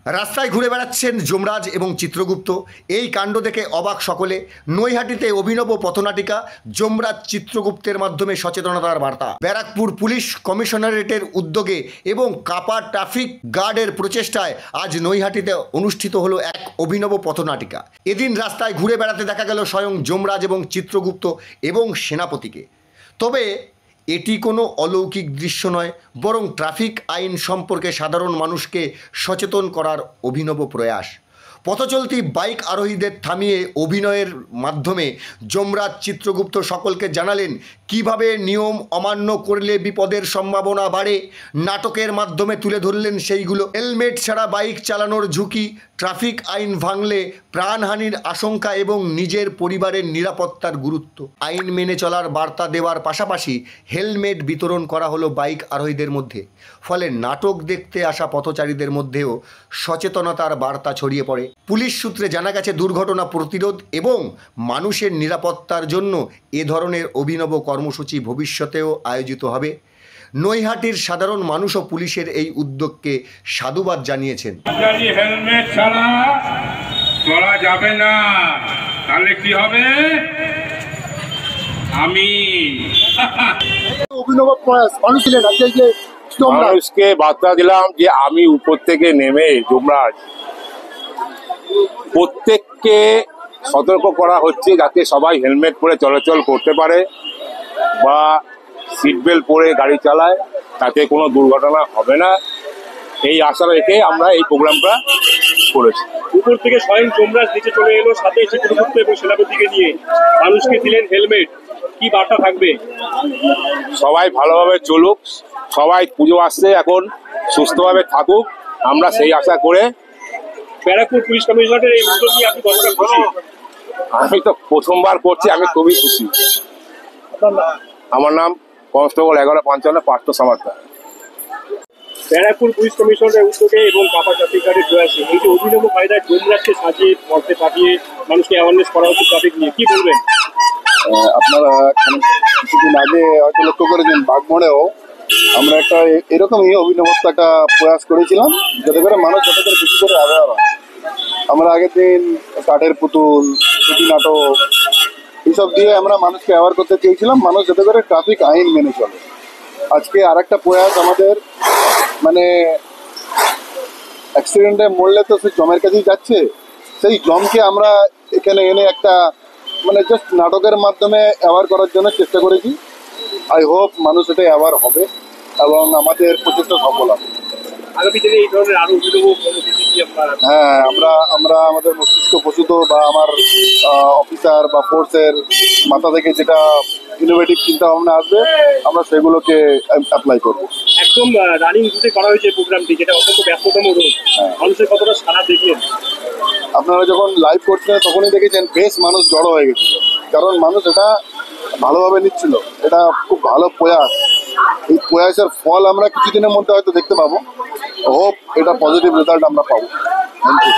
রাস্তায় ঘুরে বেড়াচ্ছেন যমরাজ এবং চিত্রগুপ্ত। এই কাণ্ড দেখে অবাক সকলে। নৈহাটিতে অভিনব পথনাটিকা, যমরাজ চিত্রগুপ্তের মাধ্যমে সচেতনতার বার্তা। ব্যারাকপুর পুলিশ কমিশনারেটের উদ্যোগে এবং কাপা ট্রাফিক গার্ডের প্রচেষ্টায় আজ নৈহাটিতে অনুষ্ঠিত হলো এক অভিনব পথনাটিকা। এদিন রাস্তায় ঘুরে বেড়াতে দেখা গেল স্বয়ং যমরাজ এবং চিত্রগুপ্ত এবং সেনাপতিকে। তবে এটি কোনো অলৌকিক দৃশ্য নয়, বরং ট্রাফিক আইন সম্পর্কে সাধারণ মানুষকে সচেতন করার অভিনব প্রয়াস। পথচলতি বাইক আরোহীদের থামিয়ে অভিনয়ের মাধ্যমে যমরাজ চিত্রগুপ্ত সকলকে জানালেন কিভাবে নিয়ম অমান্য করলে বিপদের সম্ভাবনা বাড়ে। নাটকের মাধ্যমে তুলে ধরলেন সেইগুলো। হেলমেট ছাড়া বাইক চালানোর ঝুঁকি, ট্রাফিক আইন ভাঙলে প্রাণহানির আশঙ্কা এবং নিজের পরিবারের নিরাপত্তার গুরুত্ব। আইন মেনে চলার বার্তা দেওয়ার পাশাপাশি হেলমেট বিতরণ করা হলো বাইক আরোহীদের মধ্যে। ফলে নাটক দেখতে আসা পথচারীদের মধ্যেও সচেতনতার বার্তা ছড়িয়ে পড়ে। পুলিশ সূত্রে জানা গেছে, দুর্ঘটনা প্রতিরোধ এবং মানুষের নিরাপত্তার জন্য এ ধরনের অভিনব কর্মসূচি ভবিষ্যতেও আয়োজিত হবে। নৈহাটির সাধারণ মানুষও পুলিশের এই উদ্যোগকে সাধুবাদ জানিয়েছেন। হেলমেট ছাড়া চলা যাবে না, তাহলে কি হবে? আমি অভিনব প্রয়াস মানুষকে বার্তা দিলাম যে আমি উপর থেকে নেমে যমরাজ প্রত্যেককে সতর্ক করা হচ্ছে যাতে সবাই হেলমেট পরে চলাচল করতে পারে বা সিট বেল্ট পরে গাড়ি চালায়, তাতে কোনো দুর্ঘটনা হবে না। এই আশা রেখে আমরা এই প্রোগ্রামটা করেছি। উপর থেকে স্বয়ং যমরাজ নিচে চলে এলো, সাথে চিত্রগুপ্ত এবং সেনাপতিকে নিয়ে মানুষকে দিলেন হেলমেট। কি বার্তা থাকবে? সবাই ভালোভাবে চলুক, সবাই পুজো আসছে, এখন সুস্থভাবে থাকুক, আমরা সেই আশা করে। ব্যারাকপুর পুলিশ কমিশনারের এই উদ্যোগ নিয়ে আপনি কতটা খুশি? আমি তো প্রথমবার করছি, আমি খুবই খুশি। আমার নাম কনস্টেবল 1155 পার্থ সামার্তা। ব্যারাকপুর পুলিশ কমিশনারের উদ্যোগে এবং কাপা ট্রাফিক গার্ডের প্রয়াসে এই যে অভিনব কায়দায় যমরাজকে সাজিয়ে পথে পাঠিয়ে মানুষকে অ্যাওয়ারনেস করা হচ্ছে ট্রাফিক নিয়ে, কি বলবেন? আপনারা কিছুদিন আগে হয়তো লক্ষ্য করেছেন, বাগমোড়েও আমরা একটা এরকমই অভিনবত্ব একটা প্রয়াস করেছিলাম, যাতে করে মানুষ যাতে করে বেশি করে অ্যাওয়ার হয়। আমরা আগের দিন কাঠের পুতুল, ছুটি নাটক এইসব দিয়ে আমরা মানুষকে অ্যাওয়ার করতে চেয়েছিলাম, মানুষ যাতে করে ট্রাফিক আইন মেনে চলে। আজকে আর একটা প্রয়াস আমাদের, মানে অ্যাক্সিডেন্টে মরলে তো সেই জমের কাছেই যাচ্ছে, সেই জমকে আমরা এখানে এনে একটা মানে জাস্ট নাটকের মাধ্যমে অ্যাওয়ার করার জন্য চেষ্টা করেছি। আই হোপ মানুষ এটা অ্যাওয়ার হবে এবং আমাদের প্রচেষ্টা সফল হবে। আগামী দিনে এই ধরনের আরো অভিনব কর্মসূচি কি আপনারা? হ্যাঁ, আমরা আমাদের মস্তিষ্ক প্রসূত বা আমার অফিসার বা ফোর্সের মাথা থেকে যেটা ইনোভেটিভ চিন্তা ভাবনা আসবে, আমরা সেগুলোকে অ্যাপ্লাই করবো। একদম রানিং রুটে করা হয়েছে প্রোগ্রামটি, যেটা অত্যন্ত ব্যস্ততম রুট। মানুষের কতটা সাড়া দেখলেন? আপনারা যখন লাইভ করছিলেন তখনই দেখেছেন বেশ মানুষ জড়ো হয়ে গেছিল, কারণ মানুষ এটা ভালোভাবে নিচ্ছিল। এটা খুব ভালো প্রয়াস। এই প্রয়াসের ফল আমরা কিছুদিনের মধ্যে হয়তো দেখতে পাবো। হোপ এটা পজিটিভ রেজাল্ট আমরা পাবো। Thank you.